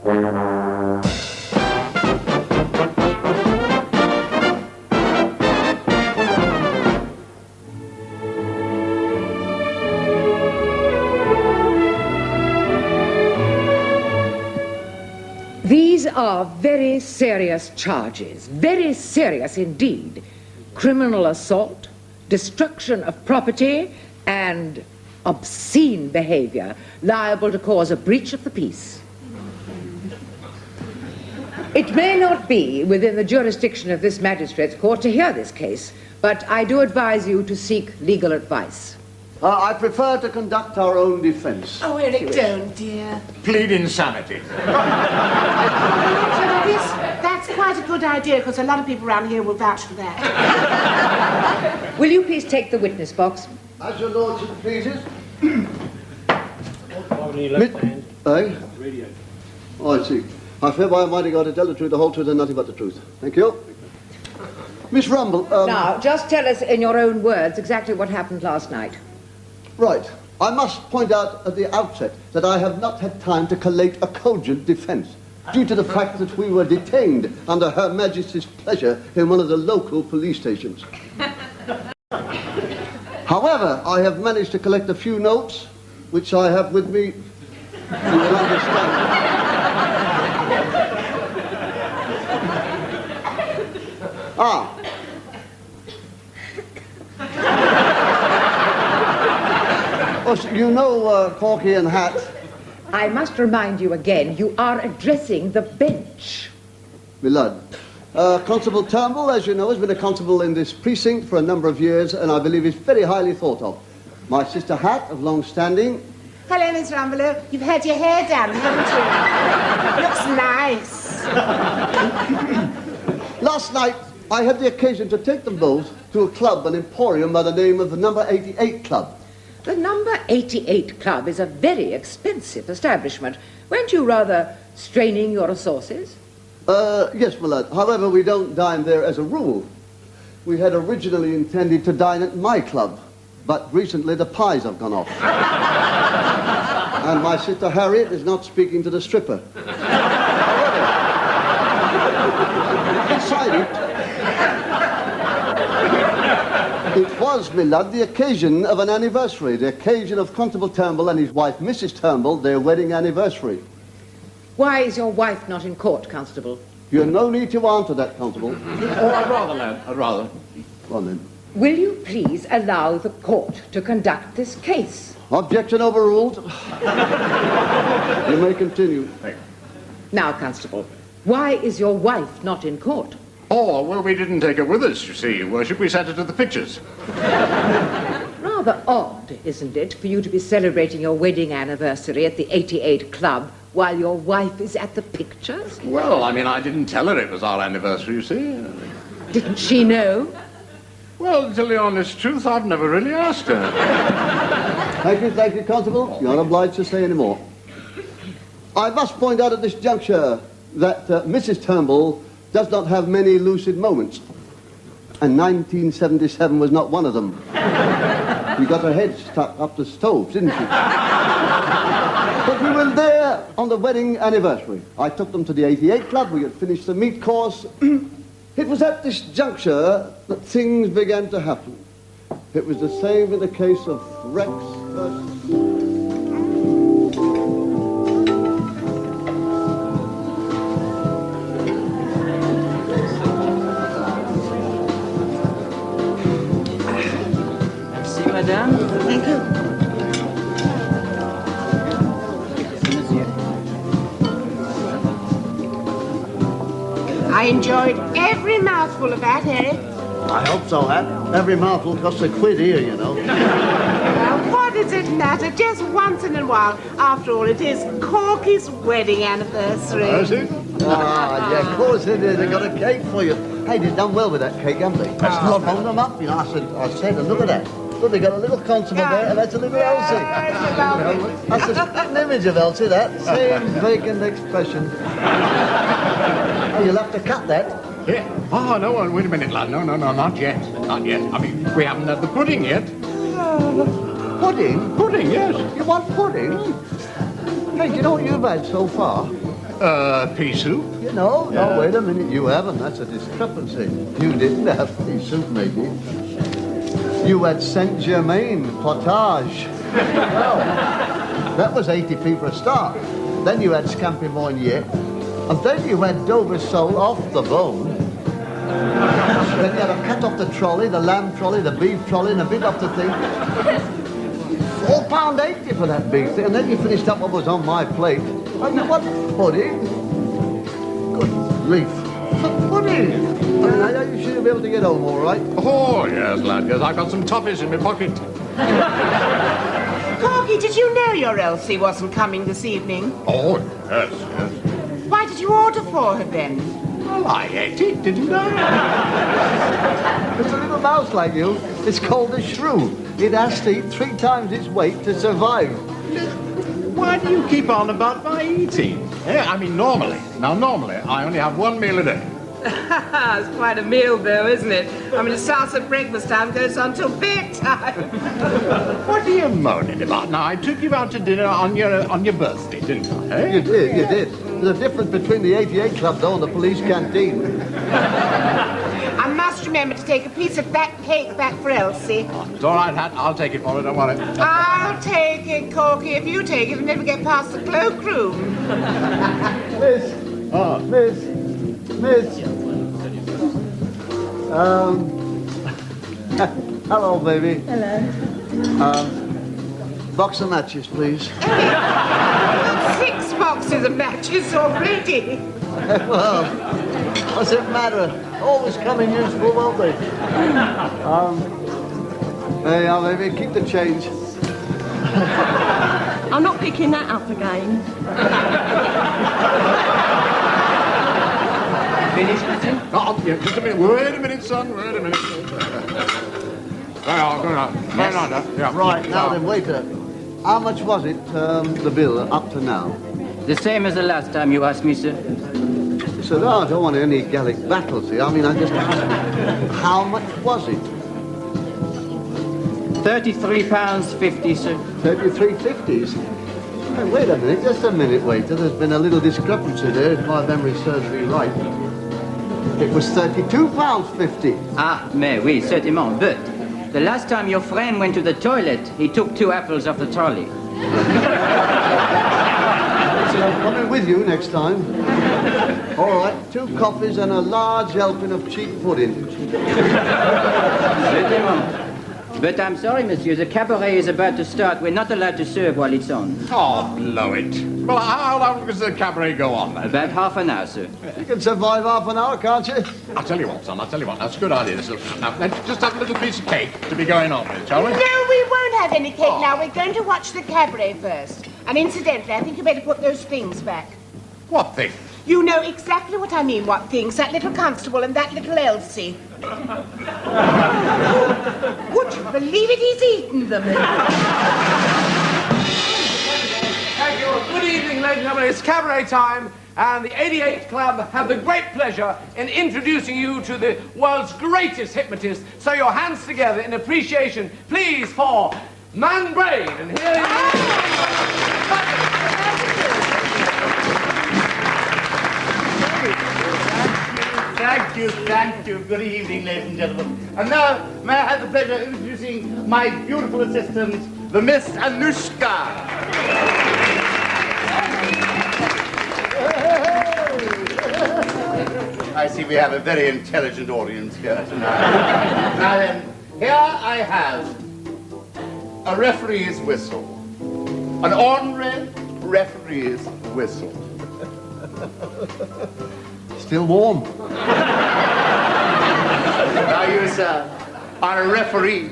These are very serious charges, very serious indeed. Criminal assault, destruction of property, and obscene behavior liable to cause a breach of the peace. It may not be within the jurisdiction of this magistrate's court to hear this case, but I do advise you to seek legal advice. I prefer to conduct our own defense. Oh, Eric, don't, dear. Plead insanity. That's quite a good idea, because a lot of people around here will vouch for that. Will you please take the witness box? As your lordship pleases. Radio. Oh, I see. I fear by Almighty God to tell the truth, the whole truth, and nothing but the truth. Thank you. Miss Rumble, Now, just tell us in your own words exactly what happened last night. Right. I must point out at the outset that I have not had time to collate a cogent defense, due to the fact that we were detained under Her Majesty's pleasure in one of the local police stations. However, I have managed to collect a few notes, which I have with me. You will understand. Oh, so you know Corky and Hat. I must remind you again, you are addressing the bench. My lord. Constable Turnbull, as you know, has been a constable in this precinct for a number of years, and I believe is very highly thought of. My sister Hat, of long standing. Hello, Miss Rumbelow. You've had your hair done, haven't you? Looks nice. Last night, I had the occasion to take them both to a club, an emporium by the name of the Number 88 Club. The Number 88 Club is a very expensive establishment. Weren't you rather straining your resources? Yes, my lord. However, we don't dine there as a rule. We had originally intended to dine at my club, but recently the pies have gone off. And my sister Harriet is not speaking to the stripper. Decided. It was, my lord, the occasion of an anniversary, the occasion of Constable Turnbull and his wife, Mrs. Turnbull, their wedding anniversary. Why is your wife not in court, Constable? You have no need to answer that, Constable. Oh, I'd rather, lad. I'd rather. Go on, then. Will you please allow the court to conduct this case? Objection overruled. You may continue. Thank you. Now, Constable, why is your wife not in court? Oh, well, we didn't take her with us, you see, Your Worship. We sent her to the pictures. Rather odd, isn't it, for you to be celebrating your wedding anniversary at the 88 Club while your wife is at the pictures? Well, I mean, I didn't tell her it was our anniversary, you see. Didn't she know? Well, to tell the honest truth, I've never really asked her. Thank you, Constable. You're not obliged to say any more. I must point out at this juncture that Mrs. Turnbull does not have many lucid moments. And 1977 was not one of them. She got her head stuck up the stove, didn't she? But we were there on the wedding anniversary. I took them to the 88 Club. We had finished the meat course. It was at this juncture that things began to happen. It was the same in the case of Rex versus... Madame. Thank you. I enjoyed every mouthful of that, Eric. I hope so, Hat. Every mouthful costs a quid here, you know. Well, what does it matter? Just once in a while. After all, it is Corky's wedding anniversary. Is it? Ah, yeah, of course it is. They got a cake for you. Hey, they've done well with that cake, haven't they? That's lovely. Phone them up, you know. I said, look at that. Look, they got a little constable there, and that's a little Elsie. That's a spitting image of Elsie, that. Same vacant expression. Oh, you'll have to cut that. Yeah. Oh, no, wait a minute, lad. No, not yet. Not yet. I mean, we haven't had the pudding yet. Pudding? Pudding, yes. You want pudding? Hey, do you know what you've had so far? Pea soup? You know, no, wait a minute, you haven't. That's a discrepancy. You didn't have pea soup, maybe. You had Saint Germain potage. Well, that was 80p for a start. Then you had scampi moignet. And then you had Dover sole off the bone. Then you had a cat off the trolley, the lamb trolley, the beef trolley, and a bit off the thing. £4.80 for that big thing. And then you finished up what was on my plate. And you want pudding? Good grief. For pudding? I mean, are you sure you'll be able to get home all right? Oh, yes, lad, yes. I've got some toffees in my pocket. Corky, did you know your Elsie wasn't coming this evening? Oh, yes, yes. Why did you order for her then? Well, I ate it, didn't I? It's a little mouse like you. It's called a shrew. It has to eat 3 times its weight to survive. Why do you keep on about my eating? Yeah, I mean, normally I only have 1 meal a day. It's quite a meal, though, isn't it? I mean, it starts at breakfast time, goes on till bedtime. What are you moaning about? Now, I took you out to dinner on your birthday, didn't I? Eh? You did. There's a difference between the 88 Club, though, and the police canteen. I must remember to take a piece of that cake back for Elsie. Oh, it's all right, Hat. I'll take it for her, don't worry. I'll take it, Corky. If you take it, we'll never get past the cloakroom. Miss. Hello, baby. Hello. Box of matches, please. 6 boxes of matches already. Well, what's it matter? Always come in useful, won't they? There you are, baby. Keep the change. I'm not picking that up again. Finished, oh, yeah, just a minute. Wait a minute, son. Wait a minute. Yeah. Right, now then, waiter. How much was it, the bill, up to now? The same as the last time you asked me, sir. So no, I don't want any Gallic battles here. I mean, I just asked, how much was it? £33.50, sir. 33.50s. Hey, wait a minute, just a minute, waiter. There's been a little discrepancy there, if my memory serves me right. It was £32.50. Ah, mais oui, certainement. But the last time your friend went to the toilet, he took 2 apples off the trolley. So I'm coming with you next time. All right, 2 coffees and a large helping of cheap pudding. Certainement. But I'm sorry, monsieur, the cabaret is about to start. We're not allowed to serve while it's on. Oh, blow it. Well, how long does the cabaret go on, then? About half an hour, sir. You can survive half an hour, can't you? I'll tell you what, son, I'll tell you what. That's a good idea. Now, let's just have a little piece of cake to be going on with, shall we? No, we won't have any cake now. We're going to watch the cabaret first. And incidentally, I think you better put those things back. What thing? You know exactly what I mean, what things. That little constable and that little Elsie. Would you believe it? He's eaten them. Thank you. Good evening, ladies and gentlemen. It's cabaret time, and the 88 Club have the great pleasure in introducing you to the world's greatest hypnotist. So your hands together in appreciation, please, for Man Brain. And here he is. Thank you. Good evening, ladies and gentlemen. And now, may I have the pleasure of introducing my beautiful assistant, the Miss Anushka. I see we have a very intelligent audience here tonight. Now then, here I have a referee's whistle. An ordinary referee's whistle. Still warm. Now you, sir, are a referee.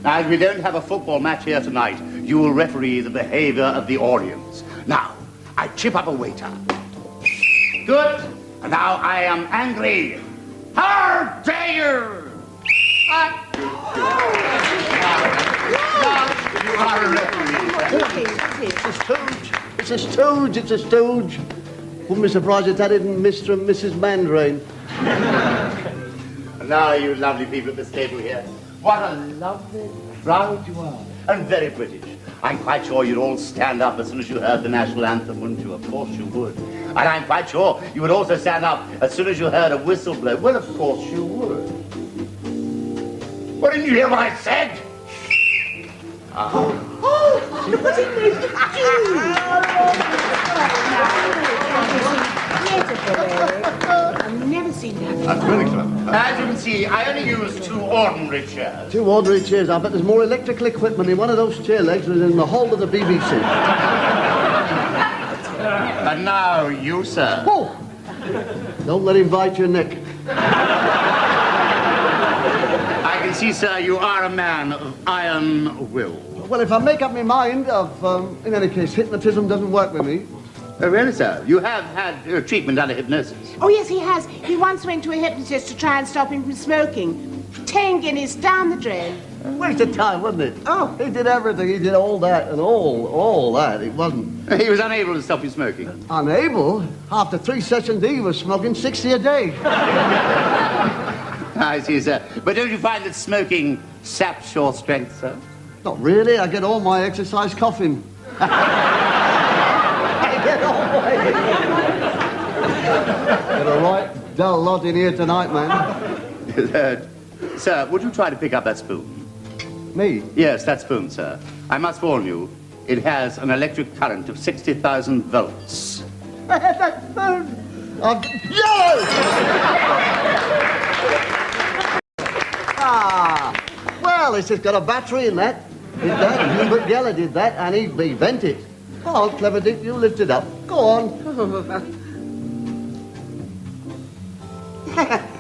Now, if we don't have a football match here tonight, you will referee the behavior of the audience. Now, I chip up a waiter. Good. And now I am angry. How dare you! Now, you are a referee. It's a stooge. Wouldn't be surprised if that isn't Mr. and Mrs. Mandrain. And now, you lovely people at this table here, what a lovely crowd you are. And very British. I'm quite sure you'd all stand up as soon as you heard the national anthem, wouldn't you? Of course you would. And I'm quite sure you would also stand up as soon as you heard a whistle blow. Well, of course you would. Well, didn't you hear what I said? Look what he made you I've never seen that. That's really clever. As you can see, I only use 2 ordinary chairs. 2 ordinary chairs. I bet there's more electrical equipment in one of those chair legs than in the whole of the BBC. And now you, sir. Oh! Don't let him bite your neck. I can see, sir, you are a man of iron will. Well, if I make up my mind in any case, hypnotism doesn't work with me. Oh, really, sir? You have had treatment under hypnosis. Oh, yes, he has. He once went to a hypnotist to try and stop him from smoking. 10 guineas down the drain. Waste of time, wasn't it? Oh, he did everything. He did all that and all that. It wasn't... He was unable to stop you smoking. Unable? After 3 sessions, he was smoking 60 a day. I see, sir. But don't you find that smoking saps your strength, sir? Not really. I get all my exercise coughing. I get all my... Got a right dull lot in here tonight, man. Sir, would you try to pick up that spoon? Me? Yes, that spoon, sir. I must warn you, it has an electric current of 60,000 volts. That spoon! Yellow! Well, it's just got a battery in that. Did that. Hubert Geller did that, and he bent it. Oh, clever Dick, you lift it up. Go on.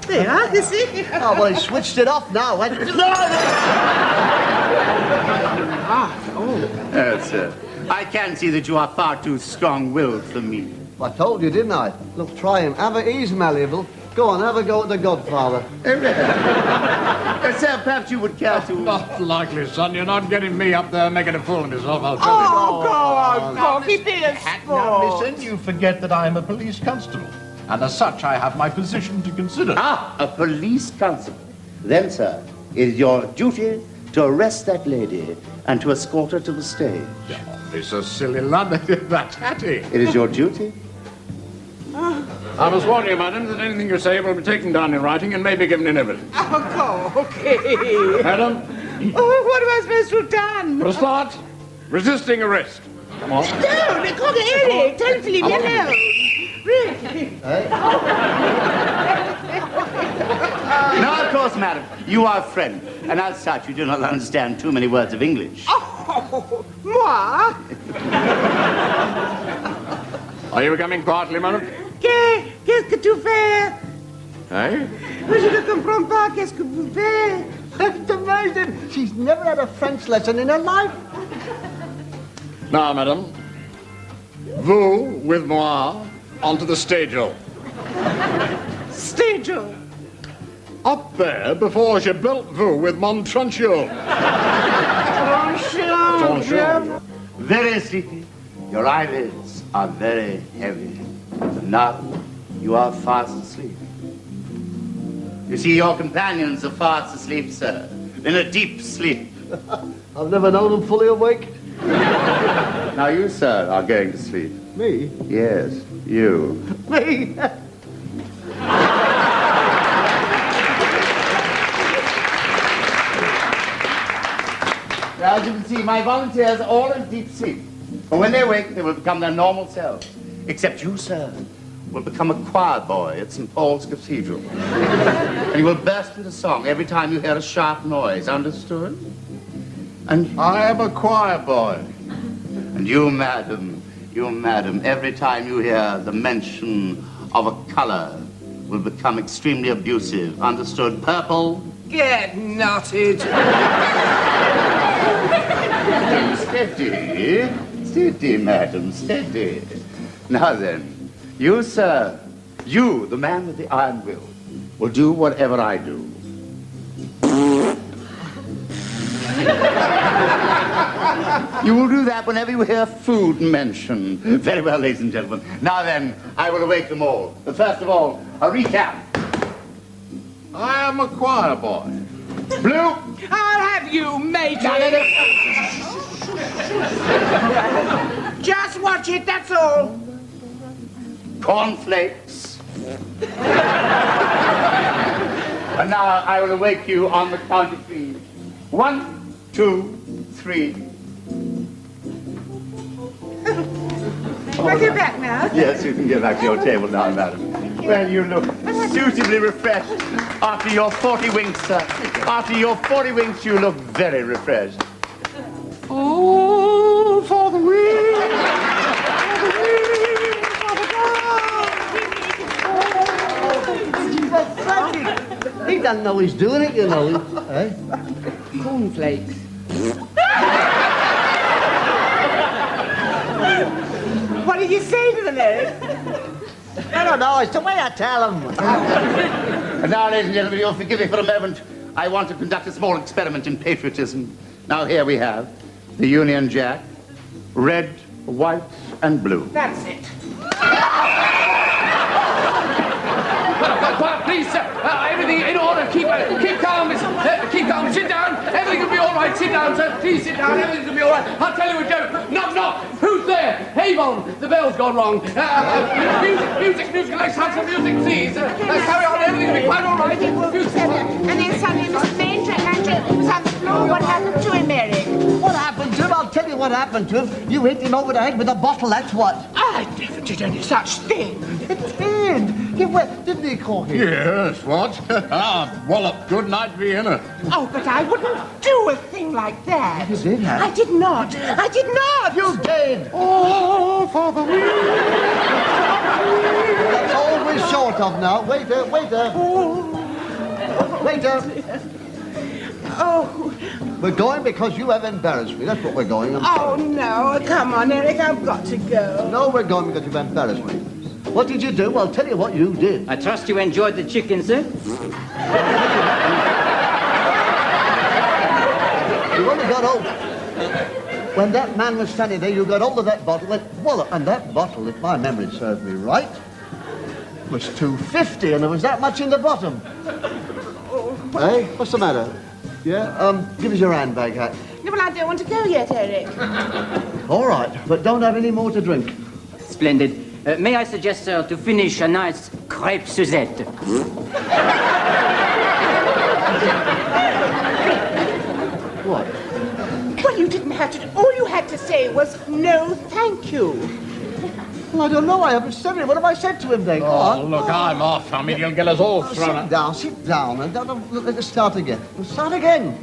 There, you see? Oh, well, he switched it off now. Yes, sir. I can see that you are far too strong-willed for me. I told you, didn't I? Look, try him. He's malleable. Go on, have a go at the Godfather. Sir, perhaps you would care to... Not likely, son. You're not getting me up there making a fool of yourself, I'll tell you. Oh, go on, Corky, be a Now, sport. listen, you forget that I am a police constable. And as such, I have my position to consider. Ah, a police constable. Then, sir, it is your duty to arrest that lady and to escort her to the stage. It's a silly lad. That's Hattie. It is your duty. I must warn you, madam, that anything you say will be taken down in writing and may be given in evidence. Oh, Corky. Madam, Oh, what am I supposed to have done? for a start, resisting arrest. Come on. No, Corky, Eric, tell him to leave me alone. Really? No, of course, madam. You are a friend, and as such, you do not understand too many words of English. Oh, moi? Are you coming quietly, madam? Qu'est-ce que tu fais? Eh? Je ne comprends pas. Qu'est-ce que vous faites? That's amazing. She's never had a French lesson in her life. Now, madam, vous with moi onto the stage-o. Stage-o? Up there before she built vous with mon troncho. Troncho. Very sleepy. Your eyelids are very heavy. And now you are fast asleep. You see, your companions are fast asleep, sir. In a deep sleep. I've never known them fully awake. Now you, sir, are going to sleep. Me? Yes, you. Me? As you can see, my volunteers are all in deep sleep. And when they wake, they will become their normal selves. Except you, sir, will become a choir boy at St. Paul's Cathedral. And you will burst into song every time you hear a sharp noise, understood? And I am a choir boy. And you, madam, every time you hear the mention of a color will become extremely abusive, understood? Purple? Get knotted. Steady, steady, madam, steady. Now then, you, sir, you, the man with the iron will do whatever I do. You will do that whenever you hear food mentioned. Very well, ladies and gentlemen. Now then, I will awake them all. But first of all, a recap. I am a choir boy. Blue. I'll have you, Major. Just watch it, that's all. cornflakes. And now I will awake you on the count of 3. 1, 2, 3. Can I go back now? Yes, you can get back to your table now, madam. Well, you look suitably refreshed after your 40 winks, sir. After your 40 winks, you look very refreshed. Oh, for the wind, He doesn't know he's doing it, you know. Eh? Cornflakes. What did you say to them, Eric? I don't know, it's the way I tell him. And now, ladies and gentlemen, you'll forgive me for a moment. I want to conduct a small experiment in patriotism. Now, here we have the Union Jack, red, white, and blue. That's it. Quiet, please, sir. Everything in order. Keep calm, miss. Keep calm. Sit down. Everything will be all right. Sit down, sir. Please sit down. Everything will be all right. I'll tell you a joke. Knock, knock. Who's there? Avon. The bell's gone wrong. Music. Let's have some music, please. Carry on. Everything will be quite all right. And then suddenly Mr. Andrew was on the floor. What happened to him, Eric? What happened to him? I'll tell you what happened to him. You hit him over the head with a bottle, that's what. I never did any such thing. It did. He went, didn't he, Corky? Yes, what? Wallop, good night, Vienna. Oh, but I wouldn't do a thing like that. You did, huh? I did not. I did not. You did. Oh, for the wind. That's all we're short of now. Waiter. Waiter. Oh. We're going because you have embarrassed me. That's what we're going. Oh, no. Come on, Eric. I've got to go. No, we're going because you've embarrassed me. What did you do? I'll tell you what you did. I trust you enjoyed the chicken, sir? You only got hold. When that man was standing there, you got hold of that bottle, went wallop, and that bottle, if my memory serves me right, was $2.50, and there was that much in the bottom. Hey, what's the matter? Yeah, give us your handbag, hat. No, well, I don't want to go yet, Eric. All right, but don't have any more to drink. Splendid. May I suggest, sir, to finish a nice crepe Suzette? What? Well, you didn't have to. All you had to say was no, thank you. Well, I don't know. I haven't said it. What have I said to him then? Go Oh, on. look, I'm off. I mean, you'll get us all thrown out. Sit down, and let's start again. Let's start again.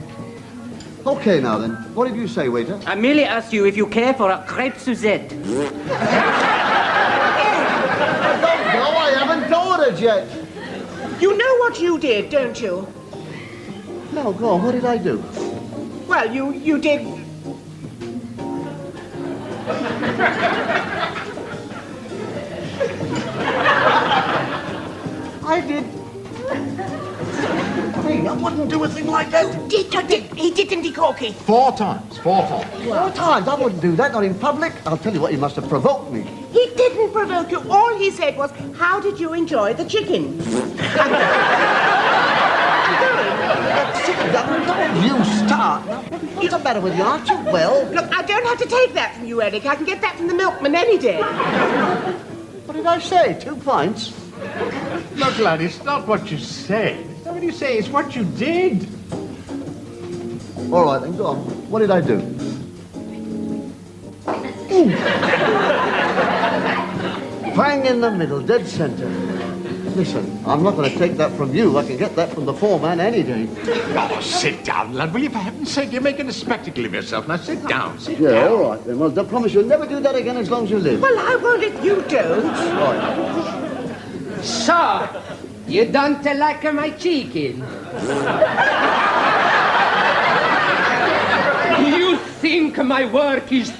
Okay, now then. What did you say, waiter? I merely asked you if you care for a crepe Suzette. No, I haven't ordered yet. You know what you did, don't you? No, go on. What did I do? Well, you did. I did. Hey, I wouldn't do a thing like that. He did, didn't he, Corky? 4 times. 4 times. 4 times. I wouldn't do that, not in public. I'll tell you what, he must have provoked me. He didn't provoke you. All he said was, how did you enjoy the chicken? Sit down, don't you start. What's the matter with you? Aren't you well? Look, I don't have to take that from you, Eric. I can get that from the milkman any day. What did I say? 2 pints? Look, lad, it's not what you say. It's not what you say, it's what you did. All right, then, go on. What did I do? Bang in the middle, dead center. Listen, I'm not going to take that from you. I can get that from the foreman any day. Oh, sit down, lad, will you? For heaven's sake, you're making a spectacle of yourself. Now, sit down, sit Yeah, down. all right, then. Well, I promise you'll never do that again as long as you live. Well, I won't if you don't. Right. So, you don't like my chicken? You think my work is...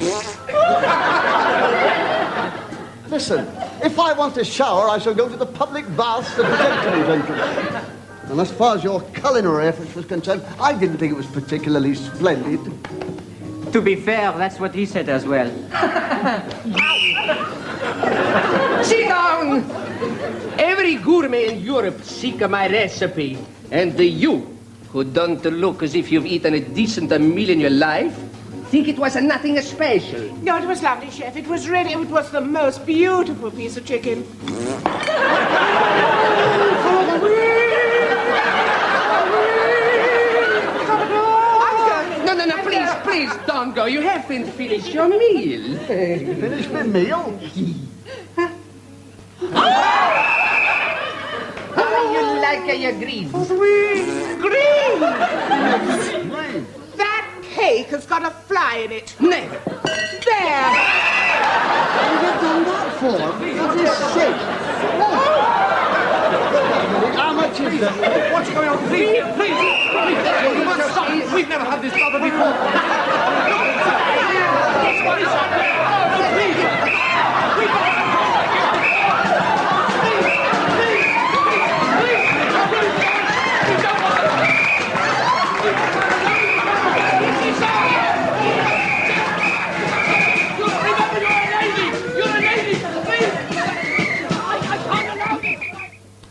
Listen, if I want to shower, I shall go to the public baths at the gentlemen's entrance. And as far as your culinary efforts was concerned, I didn't think it was particularly splendid. To be fair, that's what he said as well. Sit down! Every gourmet in Europe seek my recipe. And you, who don't look as if you've eaten a decent meal in your life, think it was nothing special. No, it was lovely, Chef. It was the most beautiful piece of chicken. No, please, don't go. You haven't finished your meal. Finished my meal? How you like your greens? Green! That cake has got a fly in it. Never. There! What have you done that for? For this sake. How much is that? What's going on? Please, you must stop. We've never had this bother before.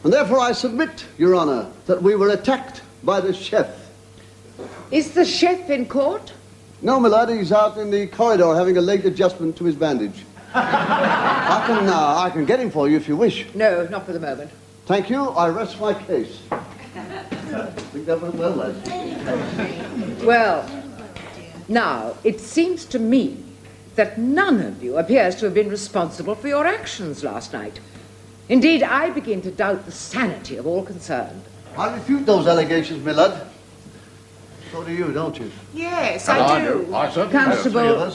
And therefore I submit, Your Honor, that we were attacked by the chef. Is the chef in court? No, my lad, he's out in the corridor having a late adjustment to his bandage. I can get him for you if you wish. No, not for the moment. Thank you. I rest my case. I think that went well, lads. Well, now, it seems to me that none of you appears to have been responsible for your actions last night. Indeed, I begin to doubt the sanity of all concerned. I refute those allegations, my lad. So do you, don't you? Yes, I do. I certainly do.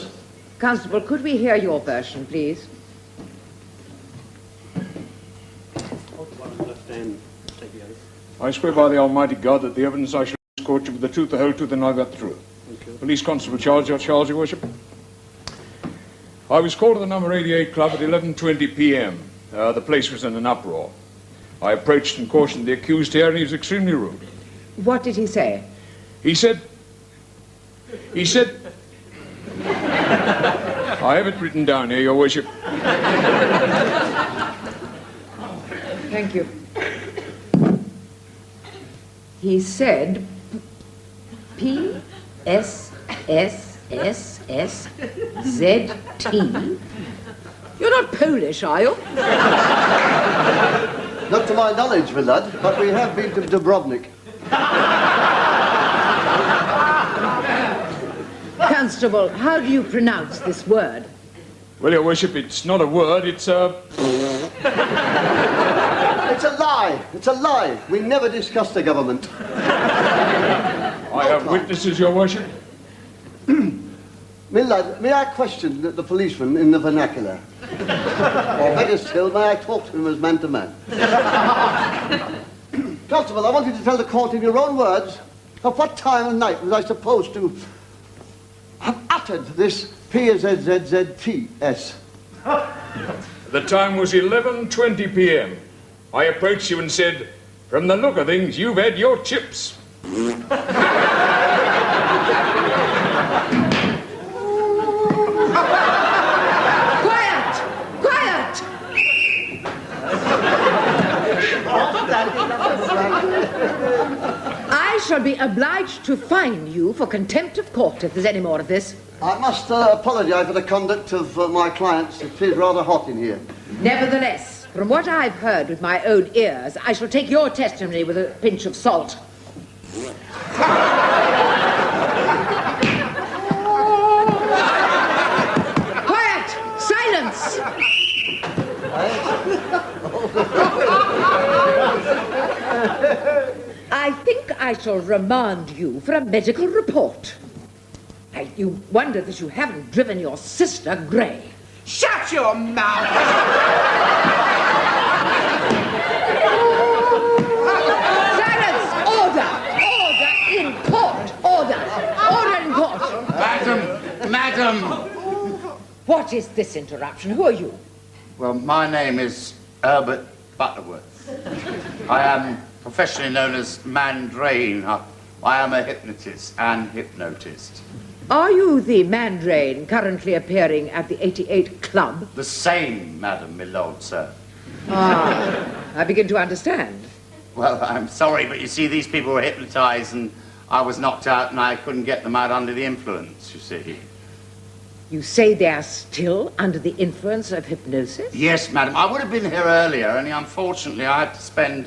Constable, could we hear your version, please? I swear by the Almighty God that the evidence I shall escort you with the truth, the whole truth, and nothing but the truth. Police Constable Charles, Your Worship. I was called to the number 88 club at 11:20 p.m. The place was in an uproar. I approached and cautioned the accused here, and he was extremely rude. What did he say? He said, I have it written down here, Your Worship. Thank you. He said, P-S-S-S-S-Z-T. You're not Polish, are you? Not to my knowledge, my lad, but we have been to Dubrovnik. Constable, how do you pronounce this word? Well, Your Worship, it's not a word, it's a... It's a lie. It's a lie. We never discussed the government. I have witnesses, Your Worship. My lad, may I question the policeman in the vernacular? Or better still, may I talk to him as man to man? Constable, I want you to tell the court in your own words of what time of night was I supposed to have uttered this P-Z-Z-Z-T-S. The time was 11:20 p.m. I approached you and said, from the look of things, you've had your chips. Quiet! I shall be obliged to fine you for contempt of court if there's any more of this. I must apologize for the conduct of my clients. It is rather hot in here. Nevertheless, from what I've heard with my own ears, I shall take your testimony with a pinch of salt. Quiet! Silence! I think I shall remand you for a medical report. You wonder that you haven't driven your sister grey. Shut your mouth! Silence! Order! Order in court! Order! Order in court! Madam! What is this interruption? Who are you? Well, my name is Herbert Butterworth. I am professionally known as Mandrain. I am a hypnotist and hypnotist. Are you the Mandrain currently appearing at the 88 Club? The same, Madam, my lord, sir. Ah, I begin to understand. Well, I'm sorry, but you see, these people were hypnotized and I was knocked out and I couldn't get them out under the influence, you see. You say they are still under the influence of hypnosis? Yes, madam. I would have been here earlier, only unfortunately I had to spend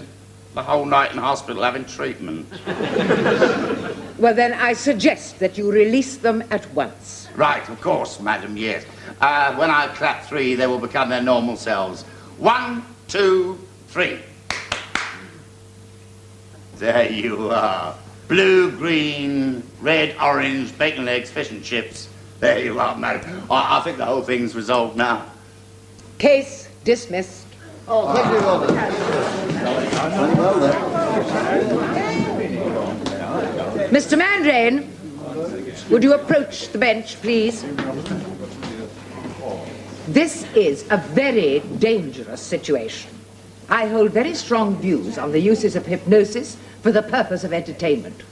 the whole night in hospital having treatment. Well, then I suggest that you release them at once. Right, of course, madam, yes. When I clap 3, they will become their normal selves. 1, 2, 3. There you are. Blue, green, red, orange, bacon, eggs, fish and chips. There you are, madam. I think the whole thing's resolved now. Case dismissed. Oh, thank you, Robert. Very well, then. Mr. Mandrain, would you approach the bench, please? This is a very dangerous situation. I hold very strong views on the uses of hypnosis for the purpose of entertainment.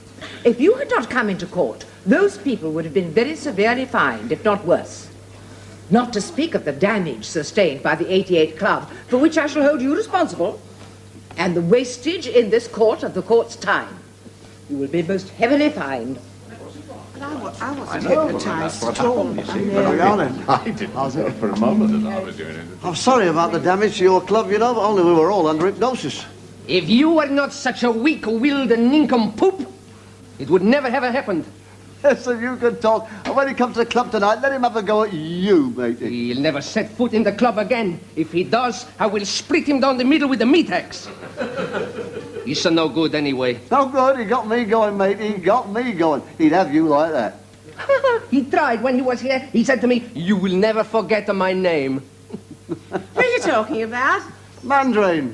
If you had not come into court, those people would have been very severely fined, if not worse. Not to speak of the damage sustained by the 88 Club, for which I shall hold you responsible, and the wastage in this court of the court's time. You will be most heavily fined. I wasn't hypnotised at all. I didn't know for a moment that I was doing it. I'm sorry about the damage to your club, you know, only we were all under hypnosis. If you were not such a weak-willed nincompoop, it would never have happened. So you can talk. And when he comes to the club tonight, let him have a go at you, matey. He'll never set foot in the club again. If he does, I will split him down the middle with a meat axe. He's no good anyway. No good. He got me going, mate. He got me going. He'd have you like that. He tried when he was here. He said to me, "You will never forget my name." What are you talking about? Mandrain.